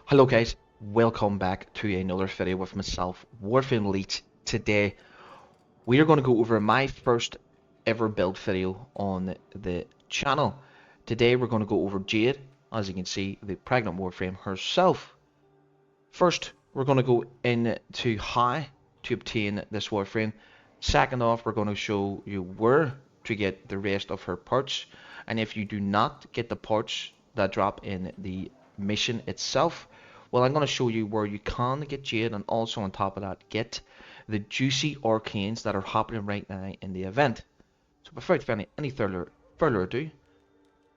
Hello guys, welcome back to another video with myself, Warframe Elite. Today we are going to go over my first ever build video on the channel. Today we're going to go over Jade, as you can see, the pregnant Warframe herself. First, we're going to go into how to obtain this Warframe. Second off, we're going to show you where to get the rest of her parts. And if you do not get the parts that drop in the mission itself, well, I'm going to show you where you can get Jade, and also on top of that, get the juicy arcanes that are happening right now in the event. So without any further ado,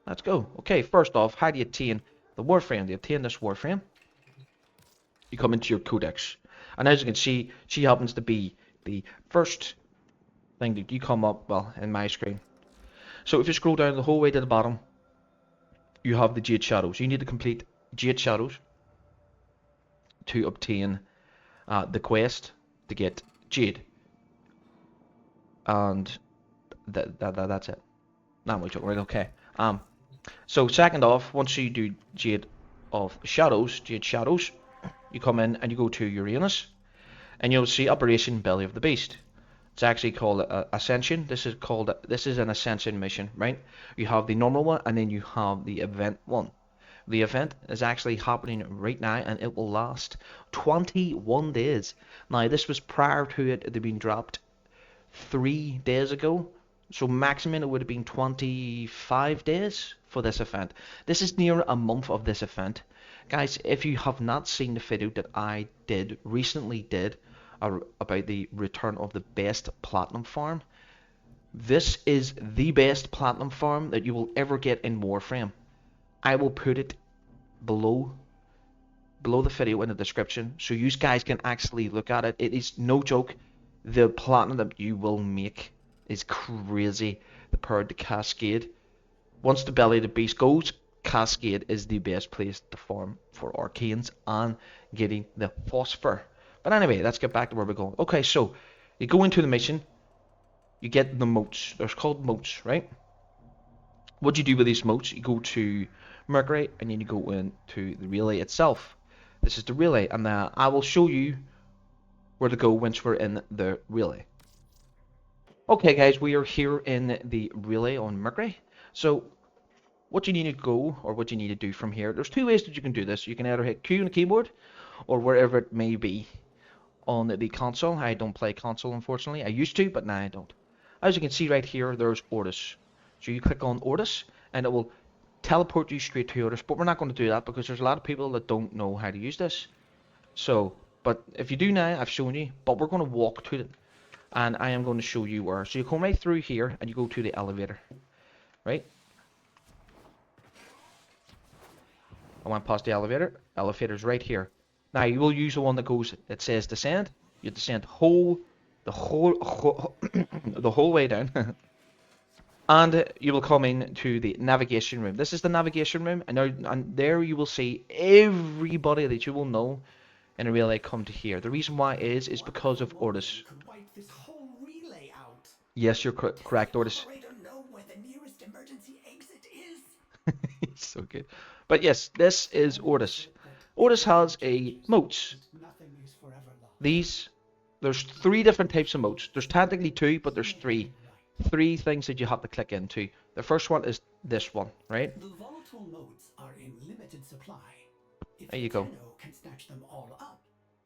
let's go. Okay, first off, how do you obtain the Warframe? To obtain this Warframe, you come into your codex, and as you can see, she happens to be the first thing that you come up, well, in my screen. So if you scroll down the whole way to the bottom, you have the Jade Shadows. You need to complete Jade Shadows to obtain the quest to get Jade, and that's it. Not much, right? Okay. So second off, once you do Jade Shadows, you come in and you go to Uranus, and you'll see Operation Belly of the Beast. It's actually called Ascension. This is an Ascension mission, right? You have the normal one, and then you have the event one. The event is actually happening right now, and it will last 21 days. Now, this was prior to it being dropped 3 days ago, so maximum it would have been 25 days for this event. This is near a month of this event. Guys, if you have not seen the video that I recently did about the return of the best platinum farm, this is the best platinum farm that you will ever get in Warframe. I will put it below the video in the description, so you guys can actually look at it. It is no joke. The platinum that you will make is crazy. The power to Cascade. Once the belly of the beast goes, Cascade is the best place to farm for arcanes and getting the phosphor. But anyway, let's get back to where we're going. Okay, so you go into the mission, you get the motes. They're called motes, right? What do you do with these motes? You go to Mercury, and then you go into the relay itself. This is the relay, and I will show you where to go once we're in the relay. Okay guys, we are here in the relay on Mercury. So what you need to go, or what you need to do from here, there's two ways that you can do this. You can either hit Q on the keyboard, or wherever it may be on the console. I don't play console, unfortunately. I used to, but now I don't. As you can see right here, there's Ortis. So you click on Ortis, and it will teleport you straight to Ortis. But we're not going to do that because there's a lot of people that don't know how to use this. So, but if you do now, I've shown you. But we're going to walk to it, and I am going to show you where. So you come right through here, and you go to the elevator, right? I went past the elevator. Elevator's right here. Now you will use the one that says descend. You descend the whole way down. And you will come into the navigation room. This is the navigation room, and there you will see everybody that you will know in a relay come to here. The reason why is because of Ortis. Yes, you're correct, Ortis. He's so good. But yes, this is Ortis. Ortis has a motes. There's three different types of motes. There's technically two, but there's three. Three things that you have to click into. The first one is this one, right? The volatile motes are in limited supply. If There you go. Tenno can snatch them all up,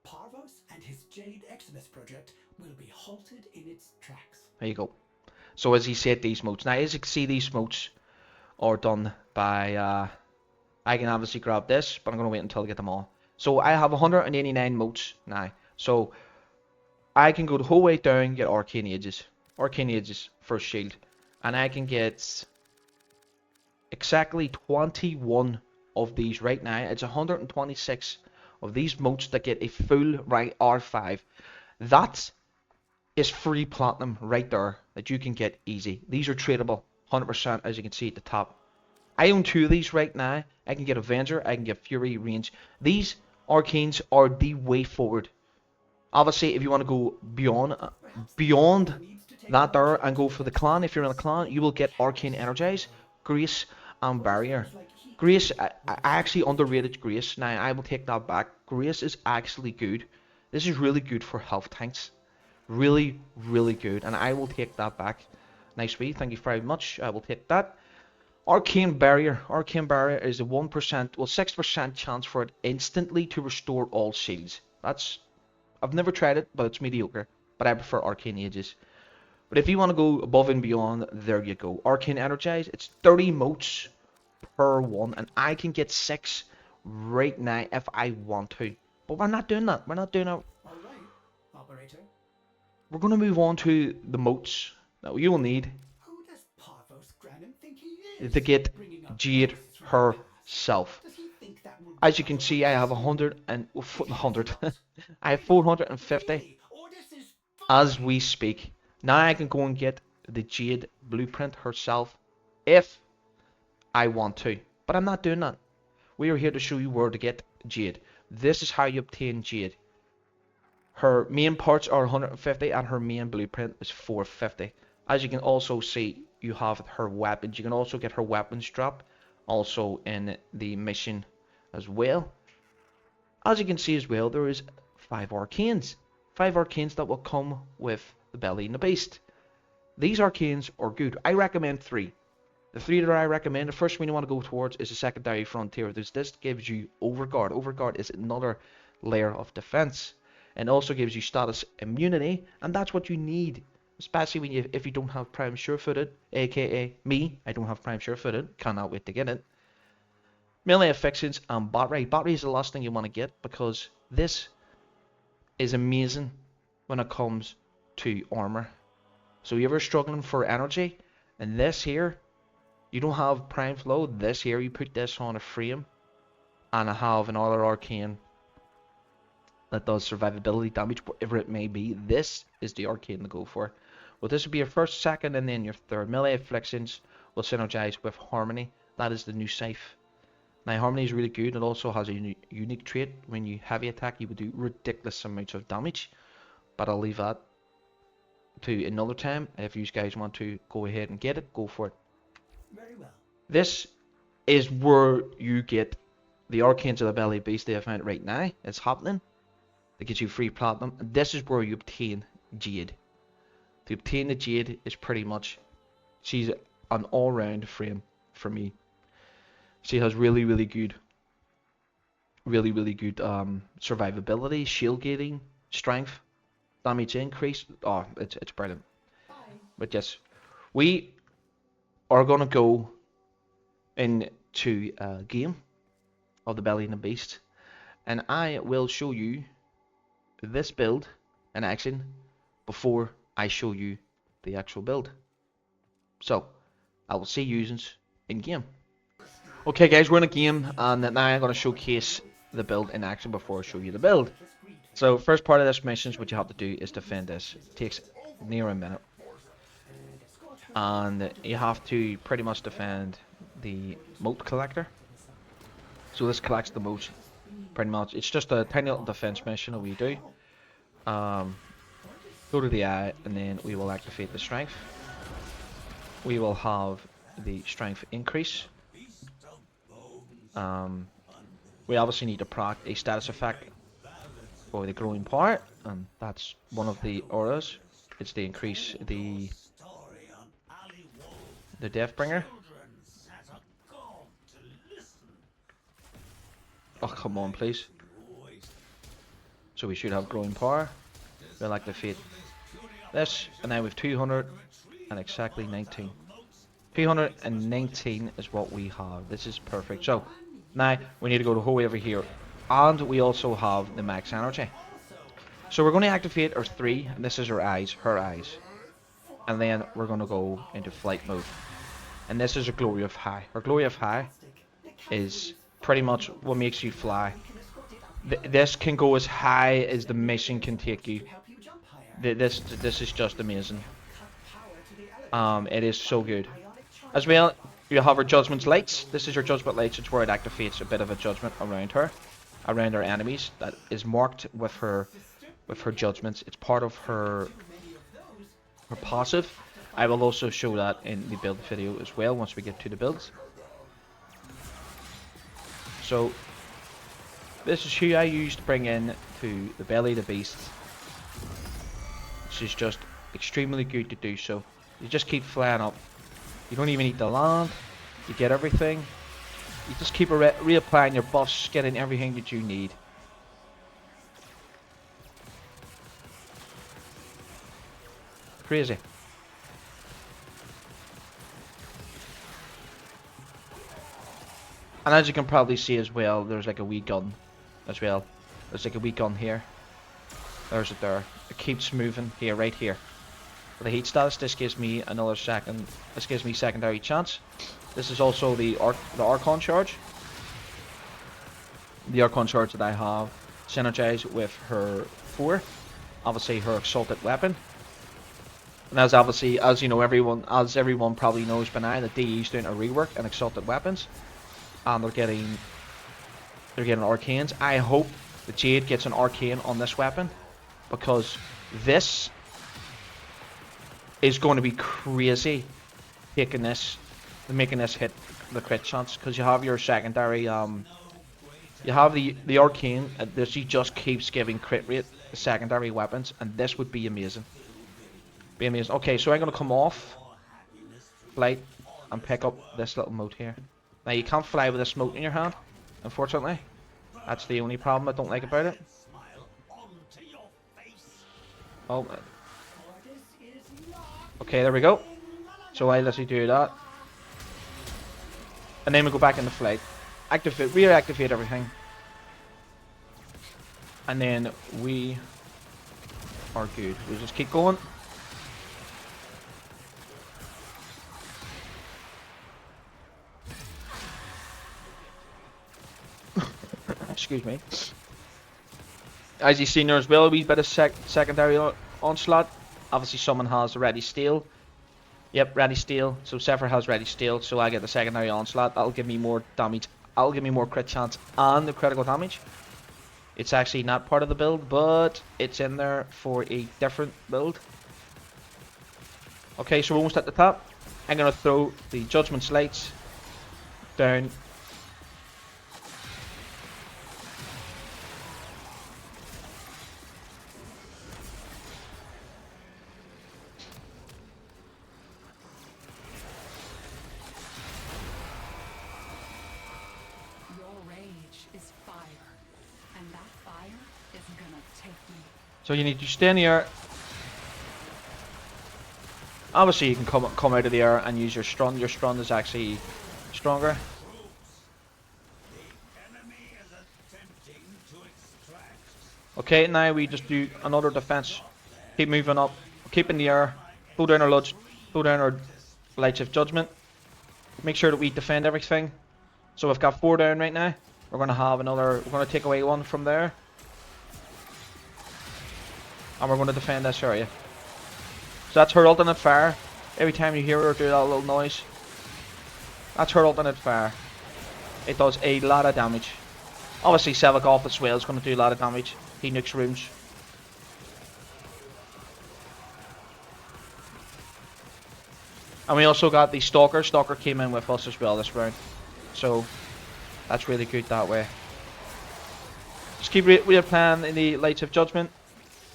Parvos and his Jade Exodus project will be halted in its tracks. There you go. So as he said, these motes. Now as you can see, these motes are done by I can obviously grab this, but I'm going to wait until I get them all. So I have 189 motes now. So I can go the whole way down, get Arcane Ages first shield, and I can get exactly 21 of these right now. It's 126 of these motes that get a full right R5. That is free platinum right there that you can get easy. These are tradable 100%, as you can see at the top. I own two of these right now. I can get Avenger, I can get Fury, Range. These arcanes are the way forward. Obviously, if you want to go beyond that there and go for the clan, if you're in a clan, you will get Arcane Energize, Grace, and Barrier. Grace, I actually underrated Grace. Now I will take that back. Grace is actually good. This is really good for health tanks. Really, really good. And I will take that back. Nice wee, thank you very much. I will take that. Arcane Barrier. Arcane Barrier is a 1%, well 6% chance for it instantly to restore all shields. I've never tried it, but it's mediocre. But I prefer Arcane Ages. But if you want to go above and beyond, there you go. Arcane Energize, it's 30 motes per one, and I can get 6 right now if I want to. But we're not doing that. We're not doing that. All right, operator. We're going to move on to the motes that you will need Who does Parvos Granum think he is? to get Bringing up Jade voices from the past. herself. Does he think that will As you can see, I have 100. I have 450 Really? Oh, this is as we speak. Now I can go and get the Jade blueprint herself if I want to. But I'm not doing that. We are here to show you where to get Jade. This is how you obtain Jade. Her main parts are 150 and her main blueprint is 450. As you can also see, you have her weapons. You can also get her weapons drop also in the mission as well. As you can see as well, there is 5 arcanes. 5 arcanes that will come with the belly and the beast. These arcanes are good. I recommend 3. The 3 that I recommend, the first one you want to go towards is the secondary frontier. This gives you overguard. Overguard is another layer of defense. And also gives you status immunity, and that's what you need, especially when if you don't have prime sure-footed, aka me. I don't have prime sure-footed. Cannot wait to get it. Melee affixes and battery. Battery is the last thing you want to get because this is amazing when it comes to armor. So you're ever struggling for energy, and this here, you don't have prime flow. This here, you put this on a frame, and I have another arcane that does survivability damage, whatever it may be. This is the arcane to go for. Well, this will be your first, second, and then your third. Melee afflictions will synergize with harmony. That is the new scythe. Now, harmony is really good. It also has a unique trait. When you heavy attack, you would do ridiculous amounts of damage. But I'll leave that to another time. If you guys want to go ahead and get it, go for it. very well. This is where you get the arcanes of the belly beast. They have found it right now. It's happening. That gets you free platinum. And this is where you obtain Jade. To obtain the Jade is pretty much, she's an all-round frame for me. She has really good survivability, shield gating, strength, damage increase. Oh, it's brilliant. Bye. But yes, we are gonna go into a game of the belly and the beast, and I will show you this build in action before I show you the actual build. So I will see you in game. Okay guys, we're in a game, and now I'm going to showcase the build in action before I show you the build. So first part of this mission, what you have to do is defend this. It takes near a minute, and you have to pretty much defend the mote collector. So this collects the mote. Pretty much, it's just a tiny little defense mission that we do. Go to the eye, and then we will activate the strength. We will have the strength increase. We obviously need to proc a status effect for the growing part, and that's one of the auras. It's to increase the Deathbringer. Oh, come on, please. So we should have growing power. We'll activate this, and now with 200 and exactly 19. 219 is what we have. This is perfect. So now we need to go the whole way over here, and we also have the max energy. So we're going to activate our 3, and this is her eyes, and then we're going to go into flight mode. And this is a glory of high. Our glory of high is pretty much what makes you fly. This can go as high as the mission can take you. This is just amazing. It is so good. As well, you have her judgment lights. This is her judgment lights. It's where it activates a bit of a judgment around her, around her enemies. That is marked with her judgments. It's part of her passive. I will also show that in the build video as well once we get to the builds. So this is who I used to bring in to the belly of the beast. This is just extremely good to do so. You just keep flying up. You don't even need to land. You get everything. You just keep reapplying your buffs, getting everything that you need. Crazy. And as you can probably see as well, there's like a wee gun as well. There's like a wee gun here. There's it there. It keeps moving here, right here. For the heat status, this gives me another second. This gives me secondary chance. This is also the Archon charge. The Archon charge that I have synergized with her 4. Obviously her exalted weapon. And as you know, everyone probably knows by now, that DE's doing a rework in exalted weapons. And they're getting arcanes. I hope the Jade gets an arcane on this weapon, because this is going to be crazy making this hit the crit chance, because you have your secondary you have the arcane, this he just keeps giving crit rate to secondary weapons, and this would be amazing. Okay, so I'm gonna come off flight and pick up this little mote here. Now you can't fly with this mote in your hand, unfortunately. That's the only problem I don't like about it. Oh. Okay, there we go. So I literally do that. And then we go back into flight. Reactivate everything. And then we are good. We just keep going. Excuse me. As you've seen, there as well a wee bit of secondary onslaught. Obviously someone has ready steel. Yep, ready steel. So Zephyr has ready steel, so I get the secondary onslaught. That'll give me more damage. That'll give me more crit chance and the critical damage. It's actually not part of the build, but it's in there for a different build. Okay, so we're almost at the top. I'm gonna throw the Judgment's lights down. So you need to stay in the air. Obviously you can come out of the air and use your stun. Your stun is actually stronger. Okay, now we just do another defense. Keep moving up. Keep in the air. Blow down our lights of judgment. Make sure that we defend everything. So we've got 4 down right now. We're gonna take away 1 from there. And we're going to defend this area. So that's her alternate fire. Every time you hear her do that little noise, that's her alternate fire. It does a lot of damage. Obviously Sevagoth as well is going to do a lot of damage. He nukes rooms. And we also got the Stalker. Stalker came in with us as well this round. So that's really good that way. Just keep replaying in the Lights of Judgment.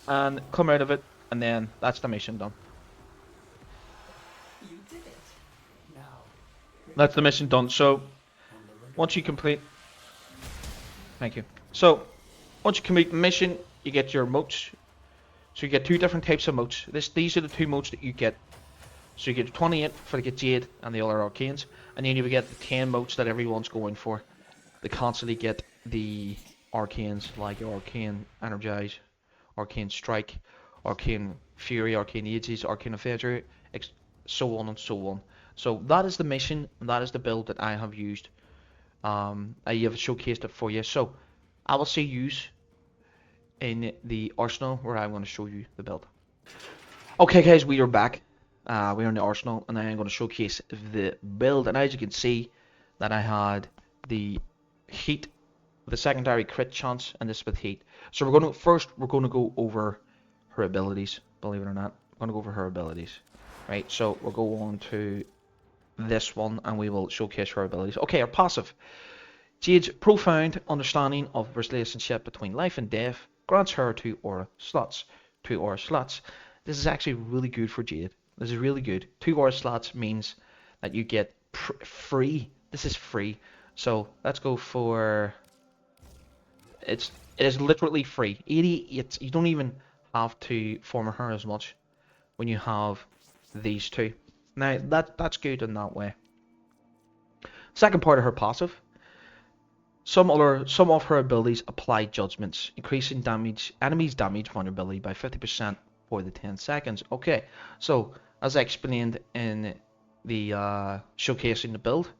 And come out of it, and then that's the mission done. You did it. Now, That's the mission done. So once you complete, thank you. So once you complete the mission, you get your motes. So you get 2 different types of motes. These are the 2 motes that you get. So you get 28 for the Jade and the other arcanes, and then you get the 10 motes that everyone's going for. They constantly get the arcanes, like Arcane Energize, Arcane Strike, Arcane Fury, Arcane Ages, Arcane Avenger, so on and so on. So that is the mission, and that is the build that I have used. I have showcased it for you. So I will see you in the arsenal where I'm going to show you the build. Okay guys, we are back. We're in the arsenal, and I'm going to showcase the build. And as you can see, that I had the heat, the secondary crit chance, and this with heat. So we're going to go over her abilities. Believe it or not, we're going to go over her abilities. Right. So we'll go on to this one, and we will showcase her abilities. Okay, her passive. Jade's profound understanding of the relationship between life and death grants her 2 aura slots. 2 aura slots. This is actually really good for Jade. This is really good. 2 aura slots means that you get free. This is free. So let's go for. It is literally free. 88. You don't even have to form her as much when you have these two. Now that's good in that way. Second part of her passive. Some of her abilities apply judgments, increasing enemies' damage vulnerability by 50% for the 10 seconds. Okay, so as I explained in the showcasing the build,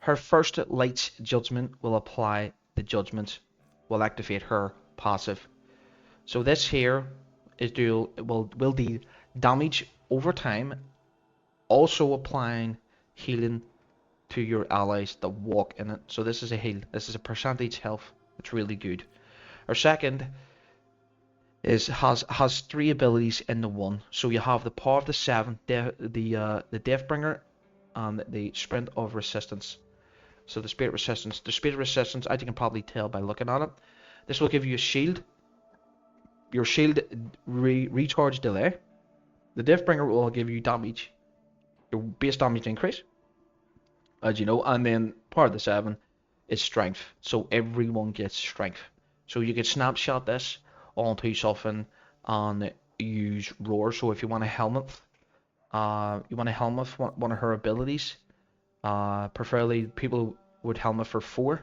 her first light's judgment will apply the judgment, will activate her passive. So this here is will do damage over time, also applying healing to your allies that walk in it. So this is a heal. This is a percentage health. It's really good. Our second has 3 abilities in the one. So you have the power of the 7, the Deathbringer, and the sprint of resistance. So the spirit resistance. The spirit resistance, as you can probably tell by looking at it, this will give you a shield. Your shield recharge delay. The Deathbringer will give you damage. Your base damage increase, as you know, and then part of the 7 is strength, so everyone gets strength. So you can snapshot this onto something and use roar. So if you want a helmet, one of her abilities, preferably people would helmet for 4,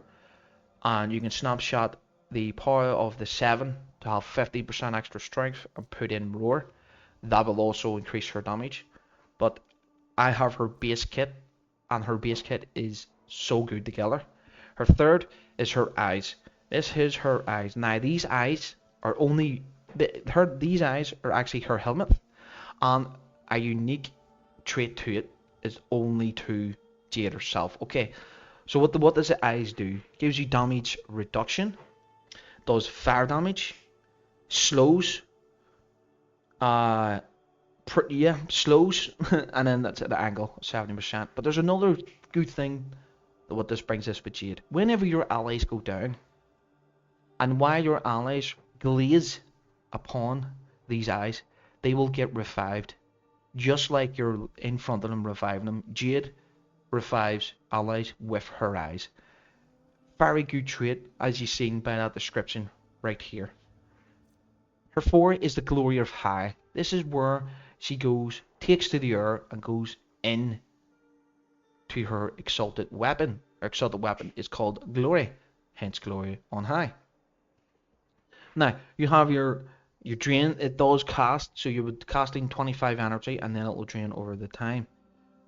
and you can snapshot the power of the 7 to have 50% extra strength and put in roar. That will also increase her damage. But I have her base kit, and her base kit is so good together. Her third is her eyes. This is her eyes. Now these eyes are only these eyes are actually her helmet, and a unique trait to it is only to Jade herself. Okay, so what does the eyes do? It gives you damage reduction, does fire damage, slows, slows, and then that's at the angle 70%. But there's another good thing that what this brings us with Jade. Whenever your allies go down, and while your allies glaze upon these eyes, they will get revived. Just like you're in front of them reviving them, Jade revives allies with her eyes. Very good trait, as you've seen by that description right here. Her 4 is the glory of high. This is where she goes, takes to the air, and goes in to her exalted weapon. Her exalted weapon is called glory, hence glory on high. Now you have your drain. It does cast, so you would casting 25 energy, and then it will drain over the time.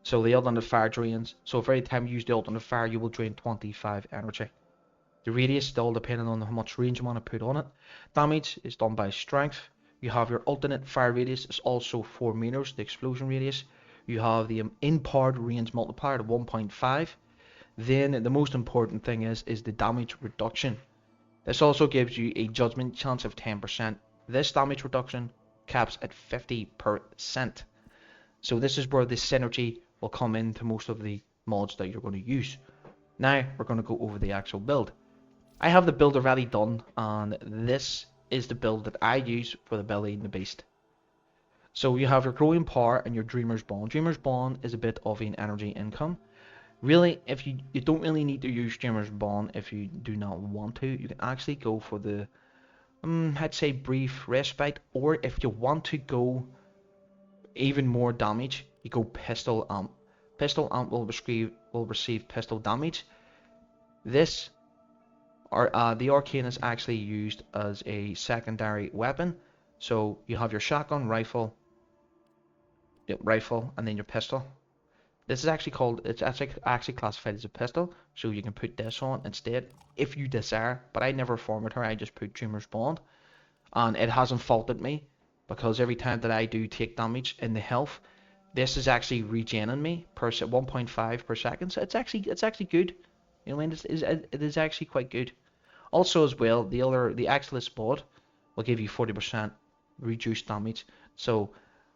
So the alternate fire drains. So every time you use the alternate fire, you will drain 25 energy. The radius still depending on how much range you want to put on it. Damage is done by strength. You have your alternate fire radius is also 4 meters, the explosion radius. You have the in-powered range multiplier to 1.5. Then the most important thing is the damage reduction. This also gives you a judgment chance of 10%. This damage reduction caps at 50%. So this is where the synergy will come into most of the mods that you're going to use. Now we're going to go over the actual build. I have the build already done, and this is the build that I use for the Belly and the Beast. So you have your growing power and your Dreamer's Bond. Dreamer's Bond is a bit of an energy income. Really, if you don't really need to use Dreamer's Bond if you do not want to. You can actually go for the, I'd say brief respite, or if you want to go even more damage, you go Pistol Amp. Pistol Amp will receive pistol damage. This the arcane is actually used as a secondary weapon. So you have your shotgun, rifle, and then your pistol. This is actually called, it's actually classified as a pistol, so you can put this on instead if you desire. But I never formed her, I just put Dreamer's Bond, and it hasn't faulted me because every time that I do take damage in the health, this is actually regening me per 1.5 per second. So it's actually good. You know what I mean? It is actually quite good. Also as well, the Axilis mod will give you 40% reduced damage. So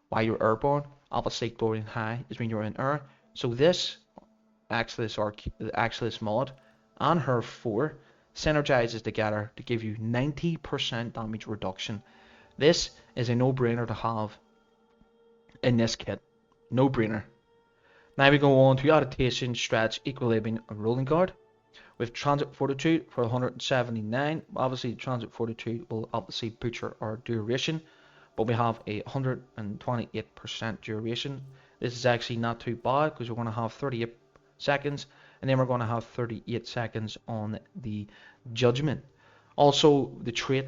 while you're airborne, obviously glory high is when you're in air. So this Axilis mod and her 4 synergizes together to give you 90% damage reduction. This is a no-brainer to have in this kit. No-brainer. Now we go on to adaptation, stretch, equilibrium, and rolling guard. With transit fortitude for 179. Obviously, transit fortitude will obviously butcher our duration, but we have a 128% duration. This is actually not too bad because we're going to have 38 seconds, and then we're going to have 38 seconds on the judgment. Also, the trait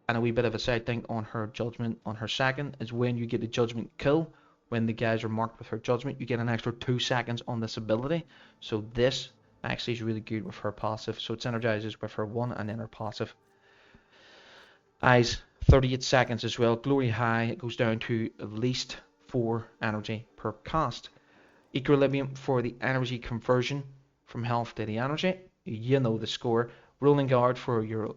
and a wee bit of a side thing on her judgment on her second is when you get a judgment kill, when the guys are marked with her judgment, you get an extra 2 seconds on this ability. So this actually is really good with her passive. So it synergizes with her 1 and then her passive. Eyes, 38 seconds as well. Glory high, it goes down to at least 4 energy per cast. Equilibrium for the energy conversion from health to the energy. You know the score. Rolling guard for your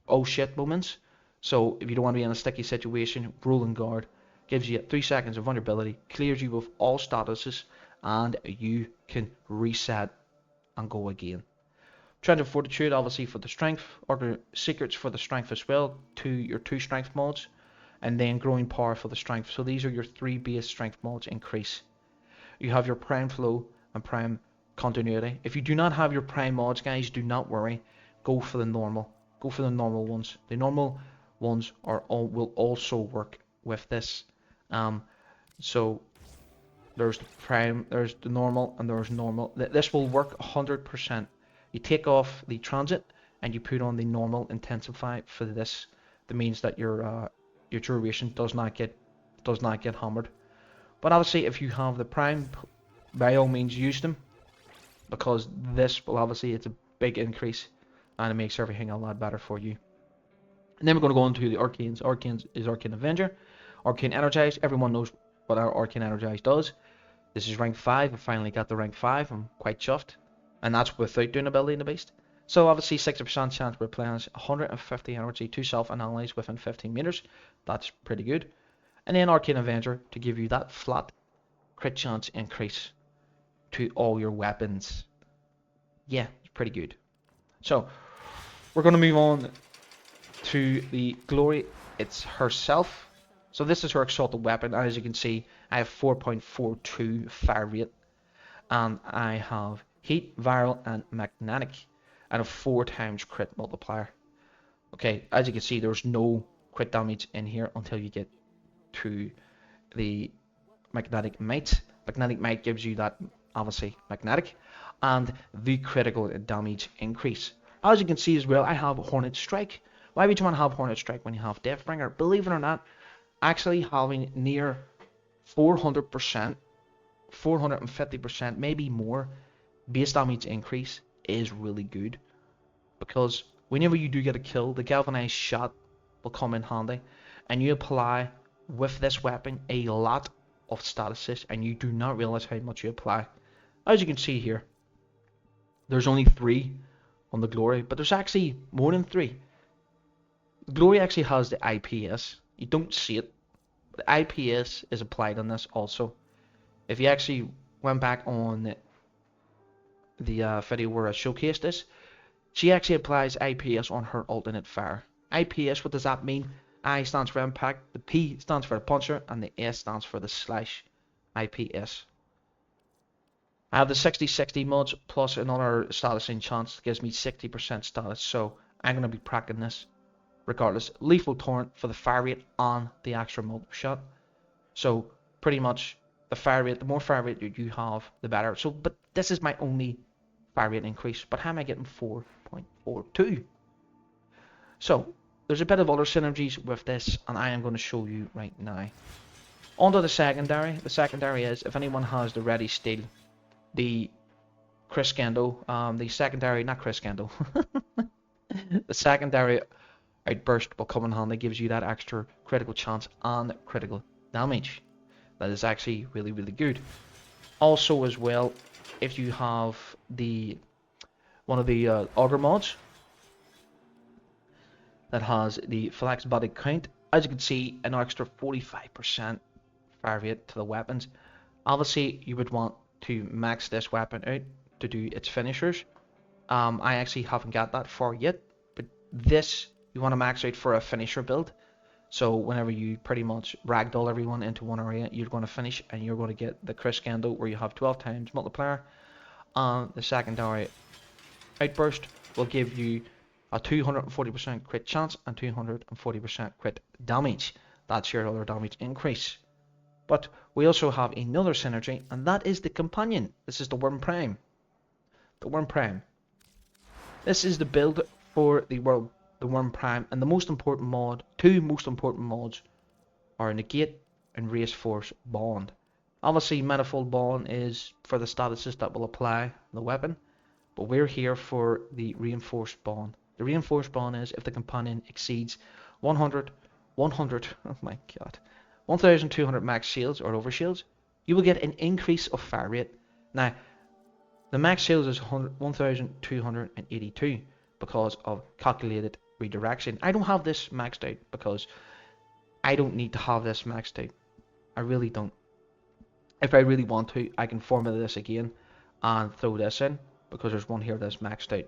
oh shit moments. So if you don't want to be in a sticky situation, rolling guard gives you 3 seconds of vulnerability, clears you of all statuses, and you can reset and go again. Trend of Fortitude obviously for the strength, or secrets for the strength as well, your 2 strength mods, and then growing power for the strength. So these are your 3 base strength mods increase. You have your prime flow and prime continuity. If you do not have your prime mods, guys, do not worry. Go for the normal. Go for the normal ones. The normal ones will also work with this. So there's the prime, there's the normal, and there's normal. This will work 100%. You take off the transit and you put on the normal intensify for this. That means that your duration does not get hammered. But obviously, if you have the prime, by all means use them, because this will obviously, it's a big increase and it makes everything a lot better for you. And then we're going to go into the Arcanes. Arcanes is Arcane Avenger. Arcane Energized, everyone knows what our Arcane Energized does. This is rank 5, I finally got the rank 5, I'm quite chuffed. And that's without doing ability in the beast. So obviously 60% chance to replenish 150 energy to self and allies within 15 meters. That's pretty good. And then Arcane Avenger to give you that flat crit chance increase to all your weapons. Yeah, it's pretty good. So we're going to move on to the Glory. It's herself. So this is her exalted weapon, and as you can see, I have 4.42 fire rate, and I have heat, viral, and magnetic, and a 4 times crit multiplier. Okay, as you can see, there's no crit damage in here until you get to the magnetic might. Magnetic might gives you that, obviously, magnetic, and the critical damage increase. As you can see as well, I have Hornet Strike. Why would you want to have Hornet Strike when you have Deathbringer? Believe it or not, actually having near 400%, 450%, maybe more base damage increase is really good, because whenever you do get a kill, the galvanized shot will come in handy, and you apply with this weapon a lot of statuses, and you do not realize how much you apply. As you can see here, there's only 3 on the Glory, but there's actually more than 3. The Glory actually has the IPS. You don't see it. The IPS is applied on this also. If you actually went back on the video where I showcased this, she actually applies IPS on her alternate fire. IPS, what does that mean? I stands for impact, the P stands for the puncher, and the S stands for the slash. IPS. I have the 60-60 mods plus another status enchant that gives me 60% status, so I'm going to be practicing this regardless. Lethal Torrent for the fire rate and the extra multiple shot. So pretty much the fire rate, the more fire rate you have, the better. So, but this is my only fire rate increase. But how am I getting 4.42? So there's a bit of other synergies with this, and I am going to show you right now. Onto the secondary. The secondary is, if anyone has the Ready Steel, the Crescendo, the secondary, not Crescendo, the secondary Outburst will come in handy, gives you that extra critical chance and critical damage. That is actually really, really good. Also as well, if you have one of the auger mods that has the flex body count, as you can see, an extra 45% fire rate to the weapons. Obviously, you would want to max this weapon out to do its finishers. I actually haven't got that far yet, but this you want to max out for a finisher build. So whenever you pretty much ragdoll everyone into one area, you're going to finish and you're going to get the crescendo where you have 12 times multiplier. And the secondary outburst will give you a 240% crit chance and 240% crit damage. That's your other damage increase. But we also have another synergy, and that is the companion. This is the Worm Prime. The Worm Prime. This is the build for the Worm Prime, and the most important mod, two most important mods, are Negate and Race Force Bond. Obviously, Manifold Bond is for the statuses that will apply the weapon, but we're here for the Reinforced Bond. The Reinforced Bond is if the companion exceeds 100, oh my god, 1200 max shields or over shields, you will get an increase of fire rate. Now, the max shields is 1282 because of calculated redirection. I don't have this maxed out because I don't need to have this maxed out. I really don't. If I really want to, I can formula this again and throw this in because there's one here that's maxed out.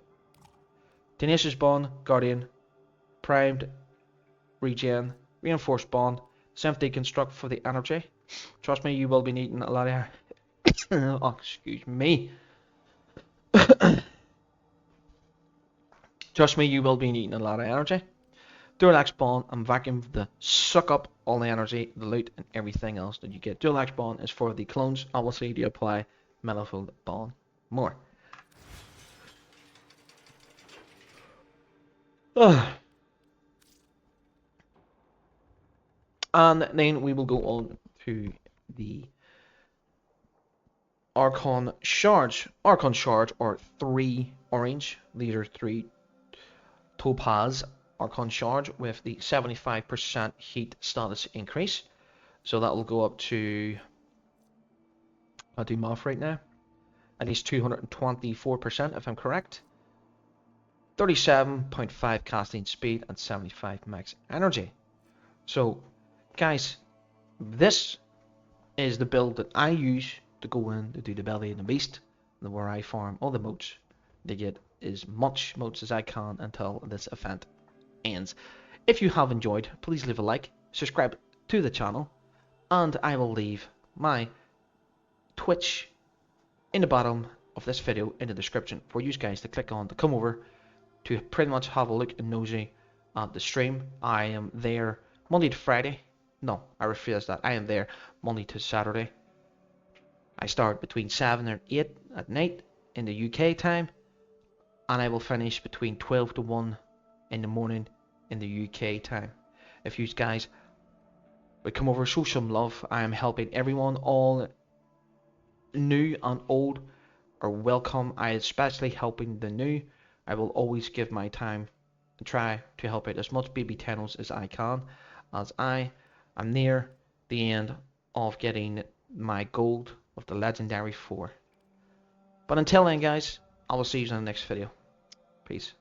Tenacious Bond, Guardian, Primed, Regen, Reinforced Bond, Self-Deconstruct for the energy. Trust me, you will be needing a lot of... oh, excuse me. Trust me, you will be needing a lot of energy. Dual-Axe Bond and Vacuum to suck up all the energy, the loot, and everything else that you get. Dual-Axe Bond is for the clones, obviously, to apply Manifold Bond more. And then we will go on to the Archon Shards. Archon Shards are 3 orange. These are 3 topaz Archon Shards with the 75% heat status increase. So that will go up to, I'll do math right now, at least 224% if I'm correct. 37.5 casting speed and 75 max energy. So guys, this is the build that I use to go in to do the Belly and the Beast, where I farm all the motes to get as much motes as I can until this event ends. If you have enjoyed, please leave a like, subscribe to the channel, and I will leave my Twitch in the bottom of this video in the description for you guys to click on to come over to pretty much have a look and nosy at the stream. I am there Monday to Friday. No, I rephrase that. I am there Monday to Saturday. I start between 7 and 8 at night in the UK time, and I will finish between 12 to 1 in the morning in the UK time. If you guys would come over, show some love. I am helping everyone, all new and old are welcome. I especially helping the new. I will always give my time and try to help out as much baby tennos as I can, as I am near the end of getting my gold of the legendary 4. But until then guys, I will see you in the next video. Peace.